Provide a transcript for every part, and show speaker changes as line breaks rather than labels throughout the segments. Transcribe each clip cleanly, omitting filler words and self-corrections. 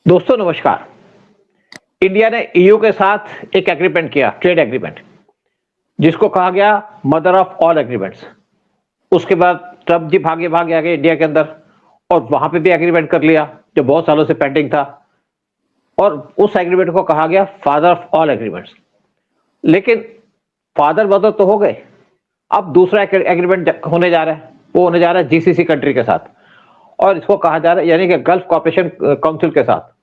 दोस्तों नमस्कार। इंडिया ने ईयू के साथ एक एग्रीमेंट किया, ट्रेड एग्रीमेंट, जिसको कहा गया मदर ऑफ ऑल एग्रीमेंट्स। उसके बाद ट्रम्प जी भागे आ गए इंडिया के अंदर और वहां पे भी एग्रीमेंट कर लिया जो बहुत सालों से पेंडिंग था, और उस एग्रीमेंट को कहा गया फादर ऑफ ऑल एग्रीमेंट्स। लेकिन फादर मदर तो हो गए, अब दूसरा एग्रीमेंट होने जा रहा है, वो होने जा रहा है जीसीसी कंट्री के साथ, और इसको कहा जा रहा है यानी कि गल्फ कॉपरेशन काउंसिल के साथ।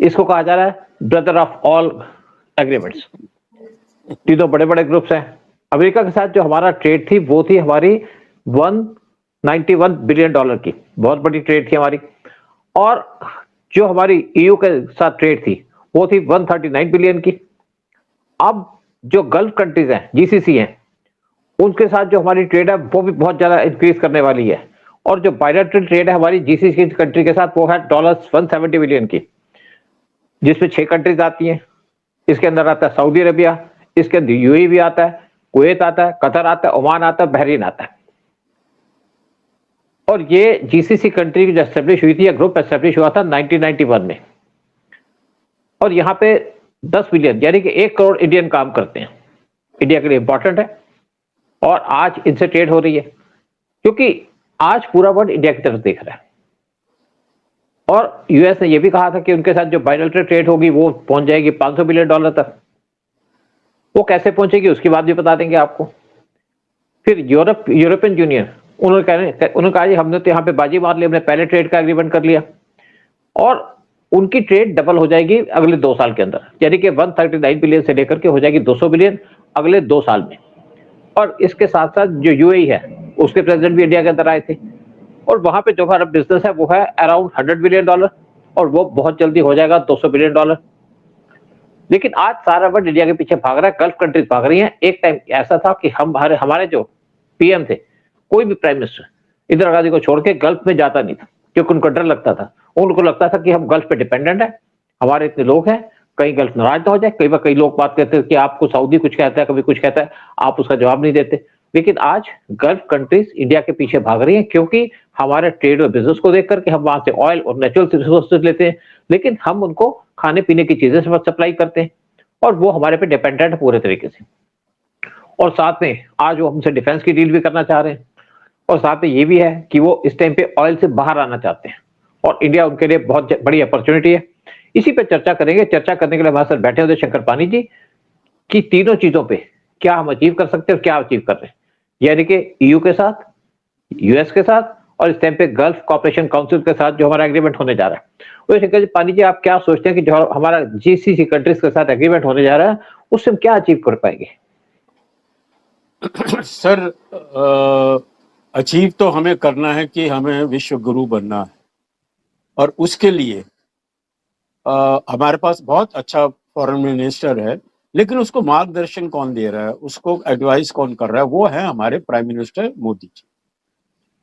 इसको कहा जा रहा है ब्रदर ऑफ ऑल एग्रीमेंट्स। तीनों बड़े बड़े ग्रुप्स हैं। अमेरिका के साथ जो हमारा ट्रेड थी वो थी हमारी 191 बिलियन डॉलर की, बहुत बड़ी ट्रेड थी हमारी। और जो हमारी ईयू के साथ ट्रेड थी वो थी 139 बिलियन की। अब जो गल्फ कंट्रीज हैं, जीसीसी हैं, उनके साथ जो हमारी ट्रेड है वो भी बहुत ज्यादा इंक्रीज करने वाली है। और जो बायलैटरल ट्रेड है हमारी जीसीसी कंट्री के साथ वो है $170 बिलियन की, जिसमें 6 कंट्रीज आती हैं। इसके अंदर आता है सऊदी अरेबिया, इसके अंदर यूएई भी आता है, कुवैत आता है, कतर आता है, ओमान आता है, बहरीन आता है। और ये जीसीसी कंट्री जो एस्टेब्लिश हुई थी, या ग्रुप एस्टेब्लिश हुआ था 1991 में। और यहाँ पे 10 बिलियन यानी कि 1 करोड़ इंडियन काम करते हैं। इंडिया के लिए इंपॉर्टेंट है और आज इनसे ट्रेड हो रही है, क्योंकि आज पूरा वर्ल्ड इंडिया की तरफ देख रहा है। और यूएस ने यह भी कहा था कि उनके साथ जो बायलैटरल ट्रेड होगी वो पहुंच जाएगी $500 बिलियन तक। वो कैसे पहुंचेगी उसकी बात भी बता देंगे आपको। फिर यूरोपियन यूनियन, उन्होंने कहा जी हमने तो यहाँ पे बाजी मार ली, हमने पहले ट्रेड का एग्रीमेंट कर लिया, और उनकी ट्रेड डबल हो जाएगी अगले 2 साल के अंदर, यानी कि 139 बिलियन से लेकर के हो जाएगी 200 बिलियन अगले 2 साल में। और इसके साथ साथ जो यूएई है उसके प्रेसिडेंट भी इंडिया के अंदर आए थे, और वहां पे जो हमारा बिजनेस है वो है अराउंड $100 बिलियन, और वो बहुत जल्दी हो जाएगा $200 बिलियन। लेकिन आज सारा वर्ल्ड इंडिया के पीछे भाग रहा है, गल्फ कंट्रीज भाग रही हैं। एक टाइम ऐसा था कि हमारे जो पीएम थे, कोई भी प्राइम मिनिस्टर इंदिरा गांधी को छोड़ के गल्फ में जाता नहीं था, क्योंकि उनको डर लगता था। उनको लगता था कि हम गल्फ पे डिपेंडेंट है, हमारे इतने लोग हैं, कहीं गल्फ नाराज ना हो जाए। कई बार कई लोग बात करते हैं कि आपको सऊदी कुछ कहता है, कभी कुछ कहता है, आप उसका जवाब नहीं देते। लेकिन आज गल्फ कंट्रीज इंडिया के पीछे भाग रही हैं, क्योंकि हमारे ट्रेड और बिजनेस को देख करके हम वहां से ऑयल और नेचुरल रिसोर्सेज लेते हैं, लेकिन हम उनको खाने पीने की चीजें सप्लाई करते हैं, और वो हमारे पे डिपेंडेंट है पूरे तरीके से। और साथ में आज वो हमसे डिफेंस की डील भी करना चाह रहे हैं, और साथ में ये भी है कि वो इस टाइम पे ऑयल से बाहर आना चाहते हैं, और इंडिया उनके लिए बहुत बड़ी अपॉर्चुनिटी है। इसी पे चर्चा करेंगे। चर्चा करने के लिए हमारे साथ बैठे हुए शंकर पानी जी, कि तीनों चीजों पे क्या हम अचीव कर सकते हैं और क्या अचीव कर रहे हैं, यानी कि ईयू के साथ, यूएस के साथ, और इस टाइम पे गल्फ कॉपरेशन काउंसिल के साथ जो हमारा एग्रीमेंट होने जा रहा है। वो शंकर पानी जी, आप क्या सोचते हैं कि जो हमारा जीसीसी कंट्रीज के साथ एग्रीमेंट होने जा रहा है उससे हम क्या अचीव कर पाएंगे?
सर, अचीव तो हमें करना है कि हमें विश्व गुरु बनना है, और उसके लिए हमारे पास बहुत अच्छा फॉरेन मिनिस्टर है, लेकिन उसको मार्गदर्शन कौन दे रहा है, उसको एडवाइस कौन कर रहा है? वो है हमारे prime minister Modi ji.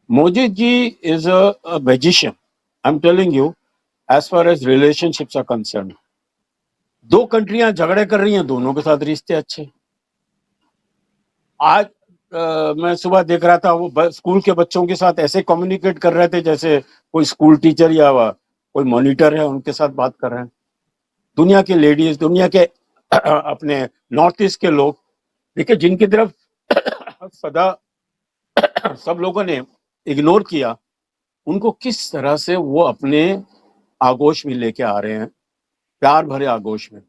Modi ji is a magician, I am telling you, as far as relationships are concern. 2 कंट्रियां झगड़े कर रही हैं, दोनों के साथ रिश्ते अच्छे। आज मैं सुबह देख रहा था, वो स्कूल के बच्चों के साथ ऐसे कम्युनिकेट कर रहे थे जैसे कोई स्कूल टीचर या कोई मॉनिटर है उनके साथ बात कर रहे हैं। दुनिया के लेडीज, दुनिया के अपने नॉर्थ ईस्ट के लोग, देखिए जिनकी तरफ सदा सब लोगों ने इग्नोर किया, उनको किस तरह से वो अपने आगोश में लेके आ रहे हैं, प्यार भरे आगोश में।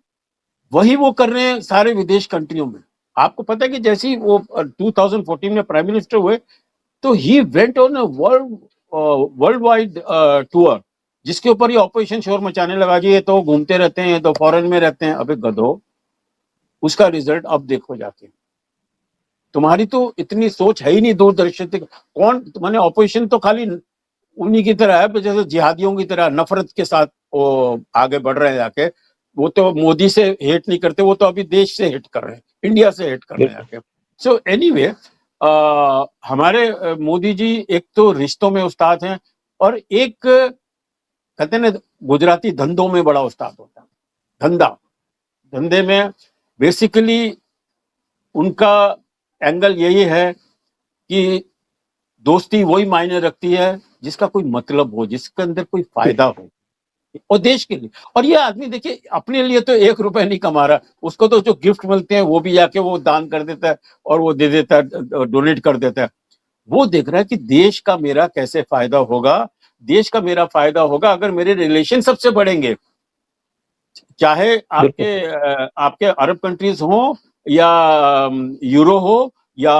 वही वो कर रहे हैं सारे विदेश कंट्रियों में। आपको पता है कि जैसे ही वो 2014 में प्राइम मिनिस्टर हुए, तो he went on a world wide tour, जिसके ऊपर ये ऑपरेशन शोर मचाने लगा जी ये तो घूमते रहते हैं, ये तो फॉरेन में रहते हैं। अबे गधो, उसका रिजल्ट अब देखो जाके। तुम्हारी तो इतनी सोच है ही नहीं दूरदर्शी। कौन मैंने ऑपरेशन तो खाली उन्हीं की तरह है जैसे जिहादियों की तरह नफरत के साथ वो आगे बढ़ रहे हैं जाके। वो तो मोदी से हेट नहीं करते, वो तो अभी देश से हेट कर रहे हैं, इंडिया से हेट कर रहे हैं जाके। सो एनीवे, हमारे मोदी जी एक तो रिश्तों में उस्ताद हैं, और एक कहते हैं ना गुजराती धंधों में बड़ा उस्ताद होता है। धंधे में बेसिकली उनका एंगल यही है कि दोस्ती वही मायने रखती है जिसका कोई मतलब हो, जिसके अंदर कोई फायदा हो। और देश के लिए। और ये आदमी देखिए अपने लिए तो 1 रुपए नहीं कमा रहा, उसको तो जो गिफ्ट मिलते हैं वो भी जाके वो दान कर देता है और वो दे देता है, डोनेट कर देता है। वो देख रहा है कि देश का मेरा कैसे फायदा होगा, देश का मेरा फायदा होगा अगर मेरे रिलेशन सबसे बढ़ेंगे, चाहे
बिल्कुल।
आपके अरब कंट्रीज हो या यूरो हो या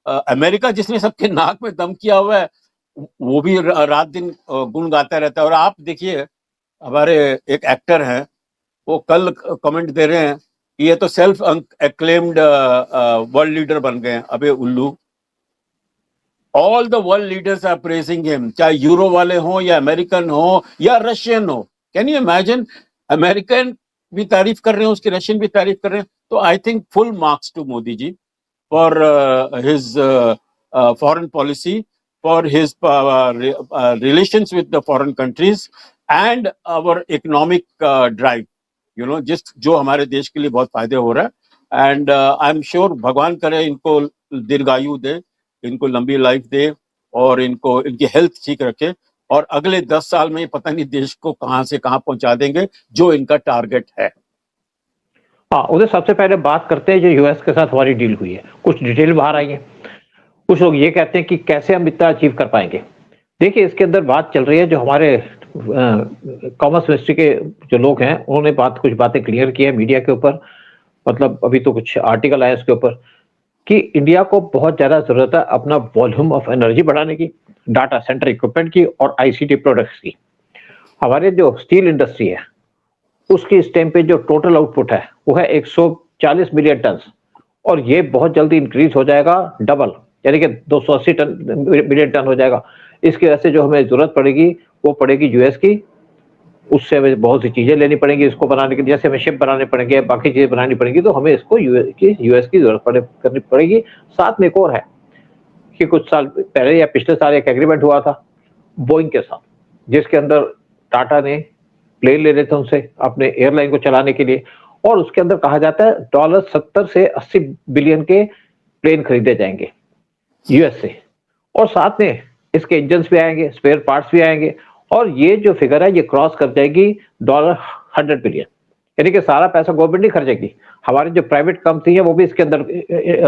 अमेरिका, जिसने सबके नाक में दम किया हुआ है, वो भी रात दिन गुण गाता रहता है। और आप देखिए हमारे एक एक्टर हैं, वो कल कमेंट दे रहे हैं कि ये तो सेल्फ एक्लेम्ड वर्ल्ड लीडर बन गए हैं, अबे उल्लू। All the world leaders are praising him, चाहे यूरो वाले हो या अमेरिकन हो या रशियन हो। कैन यू इमेजिन, अमेरिकन भी तारीफ कर रहे हैं उसकी, रशियन भी तारीफ कर रहे हैं। तो I think full marks to Modi ji for his foreign policy, for his relations with the foreign countries and our economic drive, you know, जो हमारे देश के लिए बहुत फायदे हो रहा है। एंड आई एम श्योर भगवान करे इनको दीर्घायु दे, इनको लंबी लाइफ दे और इनको इनकी हेल्थ ठीक रखे, और अगले 10 साल में पता नहीं देश को कहां से कहां पहुंचा देंगे, जो इनका टारगेट है।
हाँ, उधर सबसे पहले बात करते हैं जो यूएस के साथ हमारी डील हुई है। कुछ डिटेल बाहर आई है। कुछ लोग ये कहते हैं कि कैसे हम इतना अचीव कर पाएंगे। देखिए, इसके अंदर बात चल रही है, जो हमारे कॉमर्स मिनिस्ट्री के जो लोग हैं उन्होंने कुछ बातें क्लियर की है मीडिया के ऊपर। मतलब अभी तो कुछ आर्टिकल आया इसके ऊपर कि इंडिया को बहुत ज्यादा जरूरत है अपना वॉल्यूम ऑफ एनर्जी बढ़ाने की, डाटा सेंटर इक्विपमेंट की और आईसीटी प्रोडक्ट्स की। हमारे जो स्टील इंडस्ट्री है उसकी इस टाइम पे जो टोटल आउटपुट है वो है 140 मिलियन टन, और ये बहुत जल्दी इंक्रीज हो जाएगा डबल, यानी कि 280 मिलियन टन हो जाएगा। इसकी वजह से जो हमें जरूरत पड़ेगी वो पड़ेगी यूएस की। उससे हमें बहुत सी चीजें लेनी पड़ेंगी इसको बनाने के लिए, जैसे हमें शिप बनाने पड़ेंगे, बाकी चीजें बनानी पड़ेंगी, तो हमें इसको यूएस की जरूरत करनी पड़ेगी। साथ में एक और है कि कुछ साल पहले या पिछले साल एक एग्रीमेंट हुआ था बोइंग के साथ, जिसके अंदर टाटा ने प्लेन ले रहे थे उनसे अपने एयरलाइन को चलाने के लिए, और उसके अंदर कहा जाता है $70 से 80 बिलियन के प्लेन खरीदे जाएंगे यूएस से, और साथ में इसके इंजन भी आएंगे, स्पेयर पार्ट्स भी आएंगे, और ये जो फिगर है ये क्रॉस कर जाएगी $100 बिलियन। यानी कि सारा पैसा गवर्नमेंट नहीं खर्चेगी, हमारी जो प्राइवेट कंपनी है वो भी इसके अंदर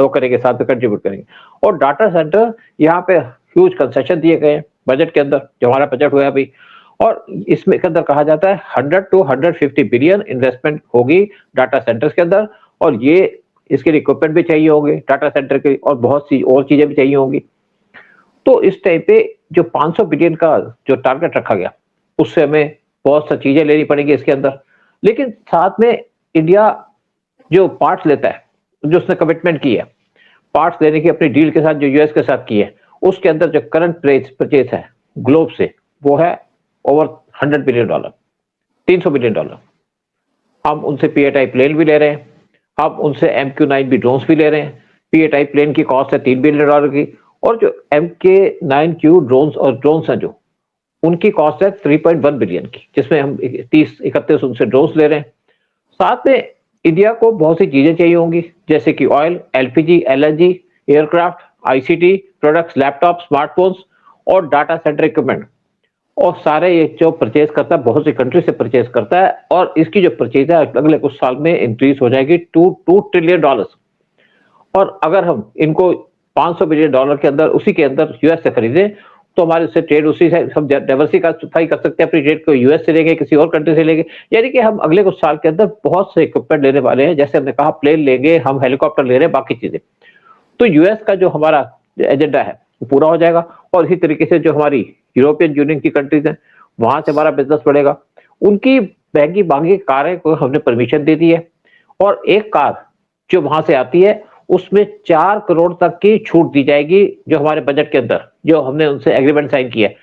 वो करेंगे, साथ में कंट्रीब्यूट करेंगे। और डाटा सेंटर यहाँ पे ह्यूज कंसेशन दिए गए हैं बजट के अंदर, जो हमारा बजट हुआ है अभी, और इसमें के अंदर कहा जाता है 100 to 150 बिलियन इन्वेस्टमेंट होगी डाटा सेंटर्स के अंदर, और ये इसके लिए इक्विपमेंट भी चाहिए होंगे डाटा सेंटर के, और बहुत सी और चीजें भी चाहिए होंगी। तो इस टाइप पे जो 500 बिलियन का जो टारगेट रखा गया, उससे हमें बहुत सी चीजें लेनी पड़ेगी इसके अंदर। लेकिन साथ में इंडिया जो पार्ट्स लेता है, जो उसने कमिटमेंट की है पार्ट्स लेने की अपनी डील के साथ जो यूएस के साथ की है, उसके अंदर जो करंट परचेज है ग्लोब से वो है ओवर $100 बिलियन, $300 बिलियन। हम उनसे पीएटाई प्लेन भी ले रहे हैं, हम उनसे MQ-9 भी ड्रोन्स भी ले रहे हैं। पीएटाई प्लेन की कॉस्ट है $3 बिलियन की, और जो MK-9Q ड्रोन्स हैं जो उनकी कॉस्ट है 3.1 बिलियन की, जिसमें हम 30-31 उनसे ड्रोन्स ले रहे हैं। साथ में इंडिया को बहुत सी चीजें चाहिए होंगी, जैसे कि oil, LPG, LNG, aircraft, ICT products, laptop, smartphones और डाटा सेंटर इक्विपमेंट, और सारे ये जो परचेज करता है बहुत सी कंट्री से परचेज करता है, और इसकी जो परचेज है अगले कुछ साल में इंक्रीज हो जाएगी $2 ट्रिलियन। और अगर हम इनको $500 बिलियन के अंदर उसी के अंदर यूएस से खरीदें तो हमारे उससे ट्रेड उसी से हम डाइवर्सिफाई कर सकते हैं अपनी ट्रेड को, यूएस से लेंगे, किसी और कंट्री से लेंगे। यानी कि हम अगले कुछ साल के अंदर बहुत से इक्विपमेंट लेने वाले हैं, जैसे हमने कहा प्लेन लेंगे, हम हेलीकॉप्टर ले रहे हैं, बाकी चीजें। तो यूएस का जो हमारा एजेंडा है वो पूरा हो जाएगा, और इसी तरीके से जो हमारी यूरोपियन यूनियन की कंट्रीज हैं वहां से हमारा बिजनेस बढ़ेगा। उनकी महंगी महंगी कारें को हमने परमिशन दे दी है, और एक कार जो वहां से आती है उसमें 4 करोड़ तक की छूट दी जाएगी, जो हमारे बजट के अंदर जो हमने उनसे एग्रीमेंट साइन किया है।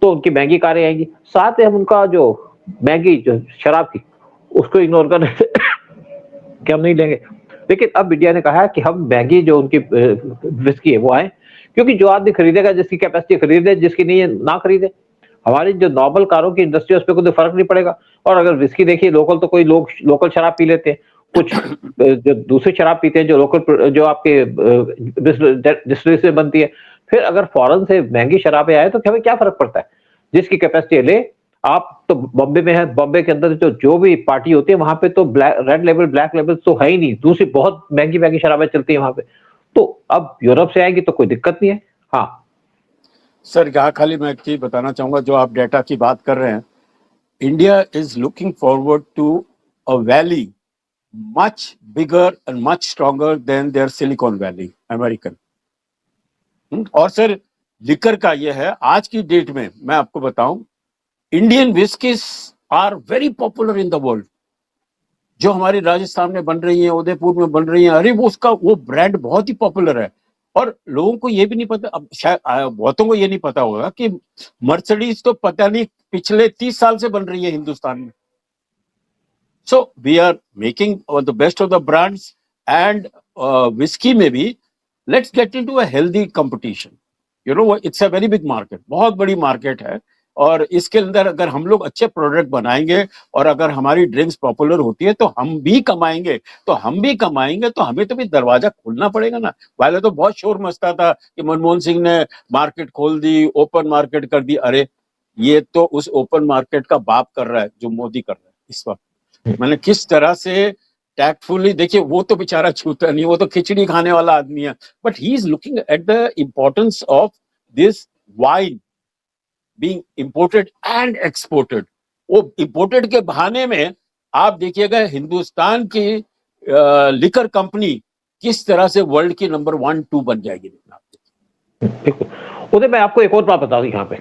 तो उनकी महंगी कारें आएंगी, साथ में हम उनका जो महंगी जो शराब थी उसको इग्नोर कर कि हम नहीं लेंगे। लेकिन अब इंडिया ने कहा है कि हम महंगी जो उनकी विस्की है वो आए, क्योंकि जो आदमी खरीदेगा जिसकी कैपेसिटी खरीदे, जिसकी नहीं है ना खरीदे। हमारी जो नॉर्मल कारों की इंडस्ट्री है उस पर कोई फर्क नहीं पड़ेगा। और अगर विस्की देखिए लोकल, तो कोई लोग लोकल शराब पी लेते हैं, कुछ जो दूसरी शराब पीते हैं जो लोकल जो आपके डिस्टिलरी से बनती है। फिर अगर फॉरेन से महंगी शराबें आए तो हमें क्या फर्क पड़ता है, जिसकी कैपेसिटी ले आप तो बॉम्बे में है, बॉम्बे के अंदर जो भी पार्टी होती है वहां पे तो रेड लेबल ब्लैक लेबल तो है ही नहीं, दूसरी बहुत महंगी महंगी शराबें चलती है वहां पे। तो अब यूरोप से आएगी तो कोई दिक्कत नहीं है। हाँ
सर यहाँ खाली मैं एक चीज बताना चाहूंगा, जो आप डेटा की बात कर रहे हैं, India is looking forward to a valley much bigger and much stronger than their Silicon Valley, American. और सर लिकर का ये है, आज की डेट में मैं आपको बताऊं, Indian whiskies are very popular in the world. जो हमारी राजस्थान में बन रही है, उदयपुर में बन रही है, अरे वो उसका वो ब्रांड बहुत ही पॉपुलर है। और लोगों को ये भी नहीं पता, अब शायद बहुतों को ये नहीं पता होगा कि मर्सिडीज तो पता नहीं पिछले 30 साल से बन रही है हिंदुस्तान में। So we are making the best of the brands and whiskey में भी let's get into a healthy competition. You know what? It's a very big market. बहुत बड़ी मार्केट है, और इसके अंदर अगर हम लोग अच्छे प्रोडक्ट बनाएंगे और अगर हमारी ड्रिंक्स पॉपुलर होती है तो हम भी कमाएंगे, तो हमें तो भी दरवाजा खोलना पड़ेगा ना। पहले तो बहुत शोर मचता था कि मनमोहन सिंह ने मार्केट खोल दी, ओपन मार्केट कर दी। अरे ये तो उस ओपन मार्केट का बाप कर रहा है जो मोदी कर रहा है इस वक्त। मैंने किस तरह से टैक्टफुली, देखिए वो तो बेचारा छूता नहीं, वो तो खिचड़ी खाने वाला आदमी है, but he is looking at the importance of this wine being imported and exported. वो इंपोर्टेड के बहाने में आप देखिएगा हिंदुस्तान की लिकर कंपनी किस तरह से वर्ल्ड की नंबर 1-2 बन जाएगी।
उधर मैं आपको एक और बात बता दूं यहाँ पे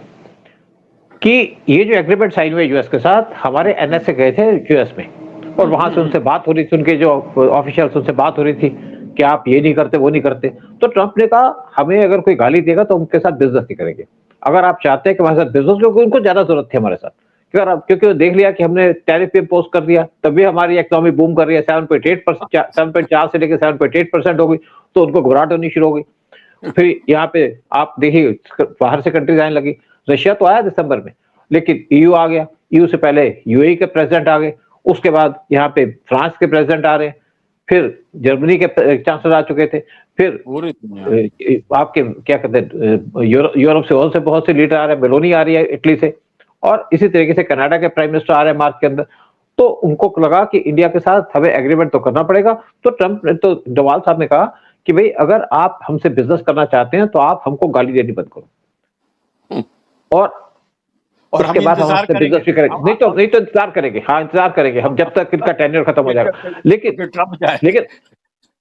कि ये जो एग्रीमेंट साइन हुए यूएस के साथ, हमारे एनएसए गए थे यूएस में और वहां से उनसे बात हो रही थी, उनके जो ऑफिशियल्स उनसे बात हो रही थी कि आप ये नहीं करते वो नहीं करते। तो ट्रंप ने कहा हमें अगर कोई गाली देगा तो उनके साथ बिजनेस नहीं करेंगे। अगर आप चाहते हैं कि हमारे साथ बिजनेस, क्योंकि उनको ज्यादा जरूरत थी हमारे साथ, क्योंकि देख लिया कि हमने टैरिफ पे इम्पोज कर दिया, तभी हमारी इकोनॉमी बूम कर रही है, 7.4 से लेकर 7.8% हो गई, तो उनको घबराहट होनी शुरू हो गई। फिर यहाँ पे आप देखिए बाहर से कंट्रीज आने लगी। रशिया तो आया दिसंबर में, लेकिन ईयू आ गया, ईयू से पहले यूएई के प्रेसिडेंट आ गए, उसके बाद यहाँ पे फ्रांस के प्रेसिडेंट आ रहे हैं, फिर जर्मनी के चांसलर आ चुके थे, फिर आपके क्या कहते हैं यूरोप से और से बहुत से लीडर आ रहे हैं, मेलोनी आ रही है इटली से, और इसी तरीके से कनाडा के प्राइम मिनिस्टर आ रहे हैं मार्च के अंदर। तो उनको लगा कि इंडिया के साथ हमें एग्रीमेंट तो करना पड़ेगा। तो ट्रंप ने तो डोवाल साहब ने कहा कि भाई अगर आप हमसे बिजनेस करना चाहते हैं तो आप हमको गाली देनी बंद करो, और उसके बाद हम आपसे बिजनेस भी करेंगे। नहीं तो इंतजार करेंगे, हाँ इंतजार करेंगे हम जब तक इनका टेन्योर खत्म हो जाएगा।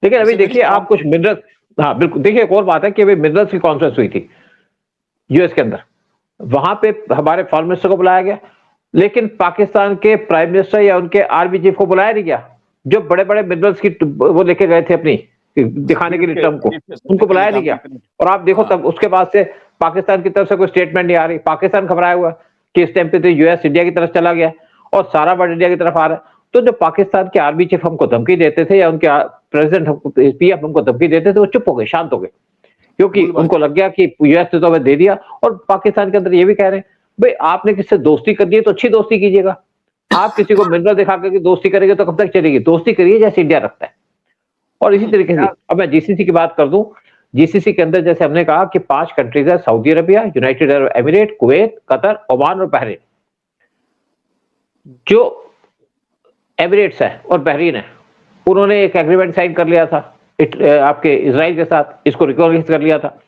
लेकिन अभी देखिए आप कुछ मिनरल्स, हाँ बिल्कुल, देखिए एक और बात है कि अभी मिनरल्स की कॉन्फ्रेंस हुई थी यूएस के अंदर, वहां पे हमारे फॉरेन मिनिस्टर को बुलाया गया, लेकिन पाकिस्तान के प्राइम मिनिस्टर या उनके आर्मी चीफ को बुलाया नहीं गया, जो बड़े बड़े मिनरल्स की वो लेके गए थे अपनी दिखाने के लिए ट्रंप को, उनको बुलाया नहीं गया। और आप देखो तब उसके बाद से पाकिस्तान की तरफ से कोई स्टेटमेंट नहीं आ रही। पाकिस्तान घबराया हुआ कि इस टाइम पे तो यूएस इंडिया की तरफ चला गया और सारा वर्ल्ड इंडिया की तरफ आ रहा है। तो जो पाकिस्तान के आर्मी चीफ हमको धमकी देते थे या उनके प्रेसिडेंट पीएफ हमको धमकी देते थे, वो चुप हो गए, शांत हो गए, क्योंकि उनको लग गया कि यूएस ने तो हमें दे दिया। और पाकिस्तान के अंदर ये भी कह रहे हैं भाई आपने किससे दोस्ती कर दी है तो अच्छी दोस्ती कीजिएगा, आप किसी को मिनरल दिखा करके दोस्ती करेंगे तो कब तक चलेगी, दोस्ती करिए जैसे इंडिया रखता है। और इसी तरीके से अब मैं जीसीसी की बात कर दूं, जीसीसी के अंदर जैसे हमने कहा कि 5 कंट्रीज है, Saudi Arabia, United Arab emirate, Kuwait, Qatar, Oman और बहरीन। जो एमिरेट्स है और बहरीन है उन्होंने एक एग्रीमेंट साइन कर लिया था आपके इजराइल के साथ, इसको रिकॉग्नाइज कर लिया था।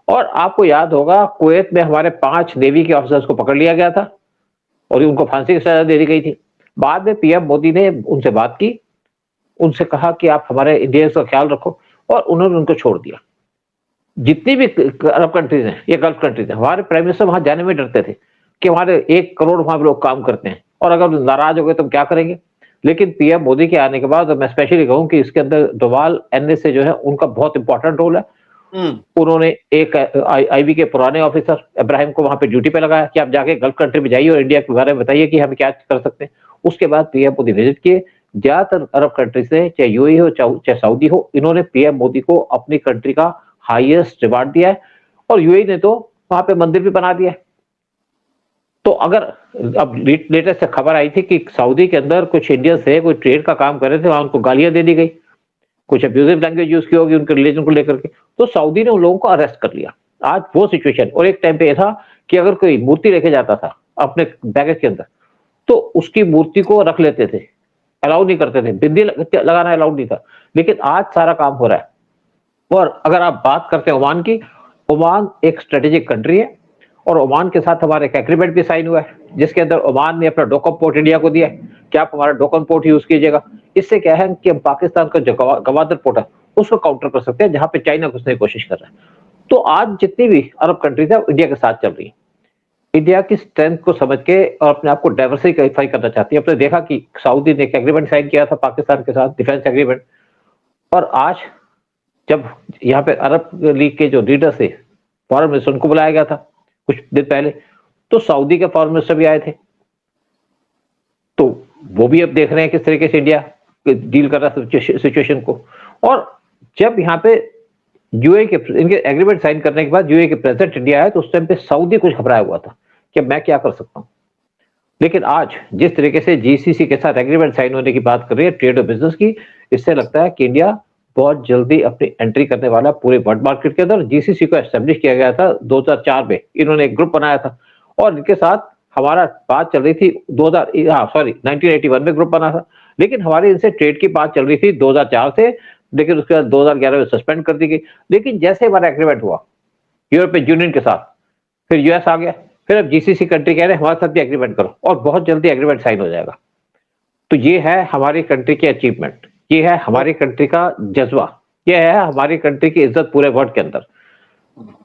और आपको याद होगा कुवैत में हमारे 5 नेवी के ऑफिसर्स को पकड़ लिया गया था और उनको फांसी की सजा दे दी गई थी। बाद में पीएम मोदी ने उनसे बात की, उनसे कहा कि आप हमारे इंडियंस का ख्याल रखो, और उन्होंने उनको छोड़ दिया। जितनी भी अरब कंट्रीज हैं या गल्फ कंट्रीज हैं, हमारे प्राइम मिनिस्टर वहां जाने में डरते थे कि हमारे 1 करोड़ वहां लोग काम करते हैं और अगर नाराज हो गए तो हम क्या करेंगे। लेकिन पीएम मोदी के आने के बाद मैं स्पेशली कहूं कि इसके अंदर डोवाल एनएसए जो है उनका बहुत इंपॉर्टेंट रोल है। उन्होंने एक आईबी के पुराने ऑफिसर इब्राहिम को वहां पे ड्यूटी पे लगाया कि आप जाके गल्फ कंट्री में जाइए और इंडिया के बारे में बताइए कि हम क्या कर सकते हैं। उसके बाद पीएम मोदी विजिट किए, ज्यादातर अरब कंट्री से, चाहे यूएई हो चाहे सऊदी हो, इन्होंने पीएम मोदी को अपनी कंट्री का हाईएस्ट रिवार्ड दिया है, और यूएई ने तो वहां पे मंदिर भी बना दिया है। तो अगर अब लेटेस्ट खबर आई थी कि सऊदी के अंदर कुछ इंडियंस है कोई ट्रेड का काम कर रहे थे, वहां उनको गालियां दे दी गई, कुछ अब्यूजिव लैंग्वेज यूज की होगी उनके रिलीजन को लेकर के, तो सऊदी ने उन लोगों को अरेस्ट कर लिया। आज वो सिचुएशन, और एक टाइम पे था कि अगर कोई मूर्ति लेके जाता था अपने बैगेज के अंदर, तो उसकी मूर्ति को रख लेते थे, अलाउ नहीं करते थे, बिंदी लगाना अलाउड नहीं था। लेकिन आज सारा काम हो रहा है। और अगर आप बात करते हैं ओमान की, ओमान एक स्ट्रेटेजिक कंट्री है और ओमान के साथ हमारा एक एग्रीमेंट भी साइन हुआ है, जिसके अंदर ओमान ने अपना डोकम पोर्ट इंडिया को दिया है कि आप हमारा डोकम पोर्ट यूज कीजिएगा। इससे क्या है कि हम पाकिस्तान का जो गवादर पोर्ट है उसको काउंटर कर सकते हैं, जहां पे चाइना घुसने की कोशिश कर रहा है। तो आज जितनी भी अरब कंट्रीज है इंडिया के साथ चल रही है, इंडिया की स्ट्रेंथ को समझ के और अपने आप को डाइवर्सिफाई करना चाहती है। आपने देखा कि सऊदी ने एक एग्रीमेंट साइन किया था पाकिस्तान के साथ, डिफेंस एग्रीमेंट, और आज जब यहाँ पे अरब लीग के जो लीडर थे, फॉरेन मिनिस्टर, उनको बुलाया गया था कुछ दिन पहले, तो सऊदी के फॉरेन मिनिस्टर भी आए थे। तो वो भी अब देख रहे हैं किस तरीके से इंडिया डील कर रहा है सिचुएशन को। और जब यहाँ पे यूए के इनके एग्रीमेंट साइन करने के बाद यूए के प्रेसिडेंट इंडिया आए, तो उस टाइम पे सऊदी कुछ घबराया हुआ था कि मैं क्या कर सकता हूँ। लेकिन आज जिस तरीके से जीसीसी के साथ एग्रीमेंट साइन होने की बात कर रही है ट्रेड और बिजनेस की, इससे लगता है कि इंडिया बहुत जल्दी अपनी एंट्री करने वाला पूरे वर्ल्ड मार्केट के अंदर। जीसीसी को एस्टेब्लिश किया गया था 2004 में, इन्होंने एक ग्रुप बनाया था और इनके साथ हमारा बात चल रही थी 1981 में ग्रुप बना था, लेकिन हमारी इनसे ट्रेड की बात चल रही थी 2004 से, लेकिन उसके बाद 2011 में सस्पेंड कर दी गई। लेकिन जैसे हमारा एग्रीमेंट हुआ यूरोपियन यूनियन के साथ, फिर यूएस आ गया, फिर अब जीसीसी कंट्री कह रहे हैं हमारे साथ भी एग्रीमेंट करो और बहुत जल्दी एग्रीमेंट साइन हो जाएगा। तो ये है हमारी कंट्री की अचीवमेंट, ये है हमारी कंट्री का जज्बा, ये है हमारी कंट्री की इज्जत पूरे वर्ल्ड के अंदर।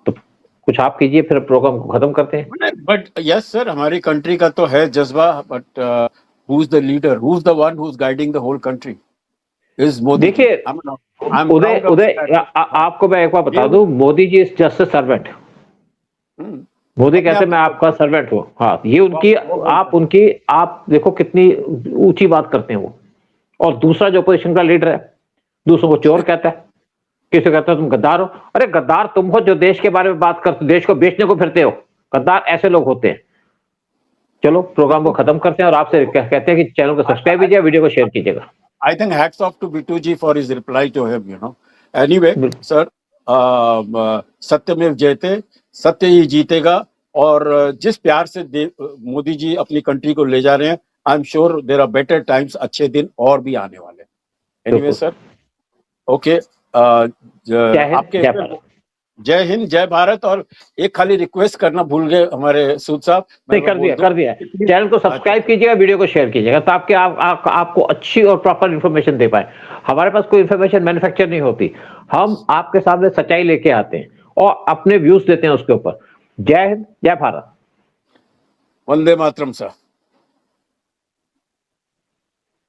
तो कुछ आप कीजिए, फिर प्रोग्राम को खत्म करते हैं।
बट यस सर, हमारी कंट्री का तो है जज्बा, but who is the leader, who is the one who is guiding the whole country? Is Modi.
देखिए उदय, आपको मैं एक बार बता दूं, Modi ji is just a servant. Modi कहते मैं आपका सर्वेंट हूँ। हाँ, ये उनकी आप देखो कितनी ऊंची बात करते हैं वो। और दूसरा जो अपोजिशन का लीडर है, दूसरों को चोर कहता है, किसी कहता है तुम गद्दार हो। अरे गद्दार तुम हो जो देश के बारे में बात करते, देश को बेचने को फिरते हो। गद्दार ऐसे लोग होते हैं। चलो प्रोग्राम को खत्म करते हैं और आपसे कहते हैं कि चैनल को सब्सक्राइब कीजिए, वीडियो को शेयर कीजिएगा।
I think hats off to Bituji for his reply to him, you know. Anyway, sir, सत्यमेव जयते, सत्य ही जीतेगा। और जिस प्यार से मोदी जी अपनी कंट्री को ले जा रहे हैं, I am sure there are better times, अच्छे दिन और भी आने वाले हैं। एनीवे सर, ओके, आपके जय हिंद, जय भारत। और एक खाली रिक्वेस्ट करना भूल गए हमारे सूद साहब।
नहीं, कर दिया। चैनल को सब्सक्राइब कीजिएगा, वीडियो को शेयर कीजिएगा, ताकि आपको अच्छी और प्रॉपर इन्फॉर्मेशन दे पाए। हमारे पास कोई इन्फॉर्मेशन मैन्युफैक्चर नहीं होती, हम आपके सामने सच्चाई लेके आते हैं और अपने व्यूज देते हैं उसके ऊपर। जय हिंद, जय भारत,
वंदे मातरम सर।